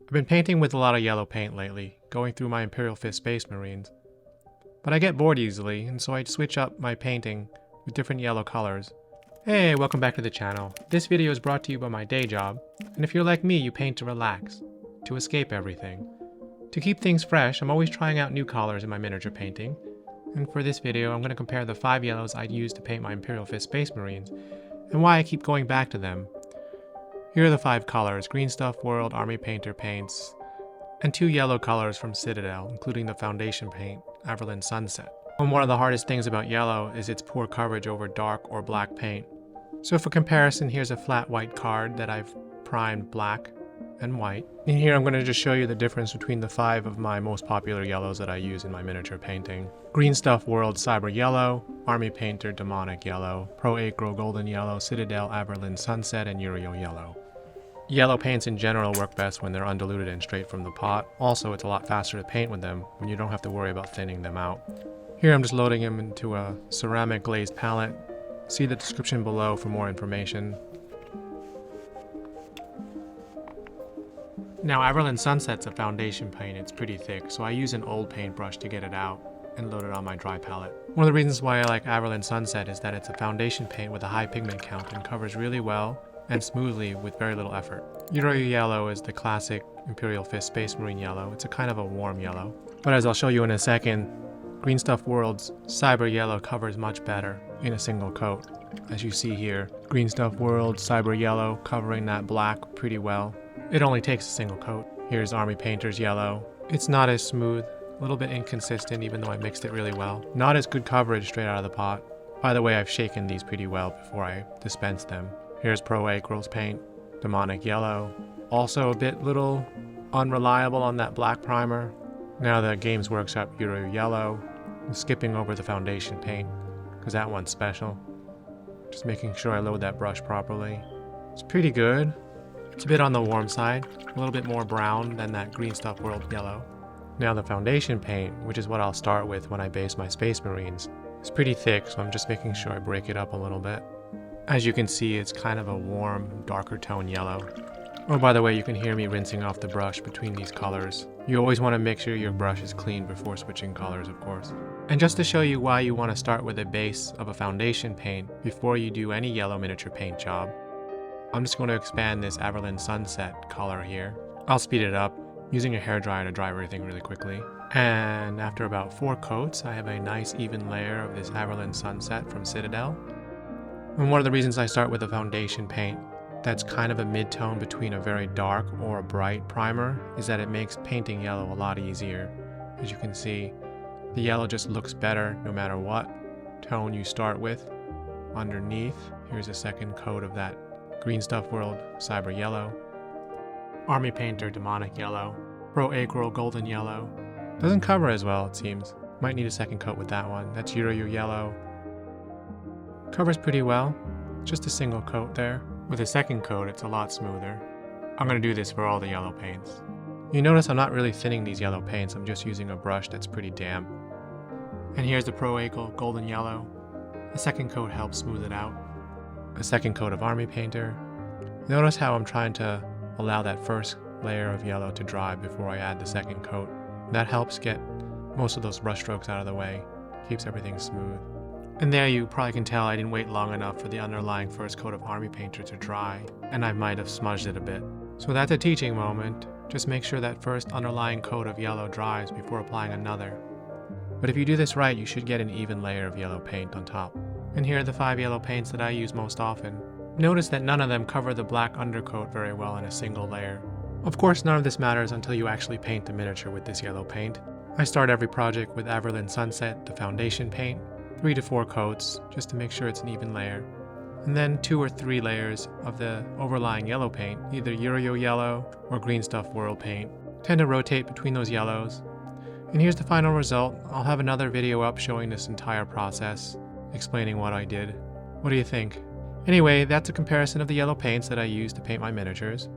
I've been painting with a lot of yellow paint lately, going through my Imperial Fist Space Marines. But I get bored easily, and so I switch up my painting with different yellow colors. Hey, welcome back to the channel. This video is brought to you by my day job, and if you're like me, you paint to relax, to escape everything. To keep things fresh, I'm always trying out new colors in my miniature painting, and for this video I'm going to compare the 5 yellows I'd use to paint my Imperial Fist Space Marines, and why I keep going back to them. Here are the 5 colors: Green Stuff World, Army Painter paints, and 2 yellow colors from Citadel, including the foundation paint, Acryl Sunset. And one of the hardest things about yellow is its poor coverage over dark or black paint. So for comparison, here's a flat white card that I've primed black and white. And here I'm going to just show you the difference between the 5 of my most popular yellows that I use in my miniature painting. Green Stuff World Cyber Yellow, Army Painter Demonic Yellow, Pro Acryl Golden Yellow, Citadel Acryl Sunset, and Uriel Yellow. Yellow paints in general work best when they're undiluted and straight from the pot. Also, it's a lot faster to paint with them when you don't have to worry about thinning them out. Here I'm just loading them into a ceramic glazed palette. See the description below for more information. Now, Acryl Sunset's a foundation paint. It's pretty thick, so I use an old paintbrush to get it out and load it on my dry palette. One of the reasons why I like Acryl Sunset is that it's a foundation paint with a high pigment count and covers really well and smoothly with very little effort. Uriel Yellow is the classic Imperial Fist Space Marine yellow. It's a kind of a warm yellow. But as I'll show you in a second, Green Stuff World's Cyber Yellow covers much better in a single coat. As you see here, Green Stuff World Cyber Yellow covering that black pretty well. It only takes a single coat. Here's Army Painter's Yellow. It's not as smooth, a little bit inconsistent even though I mixed it really well. Not as good coverage straight out of the pot. By the way, I've shaken these pretty well before I dispense them. Here's Pro Acryl's paint, Demonic Yellow. Also a bit little unreliable on that black primer. Now the Games Workshop Uriel Yellow. I'm skipping over the foundation paint, because that one's special. Just making sure I load that brush properly. It's pretty good. It's a bit on the warm side, a little bit more brown than that Green Stuff World Yellow. Now the foundation paint, which is what I'll start with when I base my Space Marines, is pretty thick, so I'm just making sure I break it up a little bit. As you can see, it's kind of a warm, darker tone yellow. Oh, by the way, you can hear me rinsing off the brush between these colors. You always want to make sure your brush is clean before switching colors, of course. And just to show you why you want to start with a base of a foundation paint before you do any yellow miniature paint job, I'm just going to expand this Acryl Sunset color here. I'll speed it up, using a hairdryer to dry everything really quickly. And after about 4 coats, I have a nice even layer of this Acryl Sunset from Citadel. And one of the reasons I start with a foundation paint that's kind of a mid-tone between a very dark or a bright primer is that it makes painting yellow a lot easier. As you can see, the yellow just looks better no matter what tone you start with. Underneath, here's a second coat of that Green Stuff World Cyber Yellow, Army Painter Demonic Yellow, Pro Acryl Golden Yellow. Doesn't cover as well, it seems. Might need a second coat with that one. That's Uriel Yellow. Covers pretty well, just a single coat there. With a second coat, it's a lot smoother. I'm going to do this for all the yellow paints. You notice I'm not really thinning these yellow paints, I'm just using a brush that's pretty damp. And here's the Pro Acryl Golden Yellow. A second coat helps smooth it out. A second coat of Army Painter. Notice how I'm trying to allow that first layer of yellow to dry before I add the second coat. That helps get most of those brush strokes out of the way, keeps everything smooth. And there you probably can tell I didn't wait long enough for the underlying first coat of Army Painter to dry, and I might have smudged it a bit. So that's a teaching moment. Just make sure that first underlying coat of yellow dries before applying another. But if you do this right, you should get an even layer of yellow paint on top. And here are the 5 yellow paints that I use most often. Notice that none of them cover the black undercoat very well in a single layer. Of course, none of this matters until you actually paint the miniature with this yellow paint. I start every project with Acryl Sunset, the foundation paint, 3 to 4 coats, just to make sure it's an even layer. And then 2 or 3 layers of the overlying yellow paint, either Uriel Yellow or Green Stuff World paint. Tend to rotate between those yellows. And here's the final result. I'll have another video up showing this entire process, explaining what I did. What do you think? Anyway, that's a comparison of the yellow paints that I use to paint my miniatures.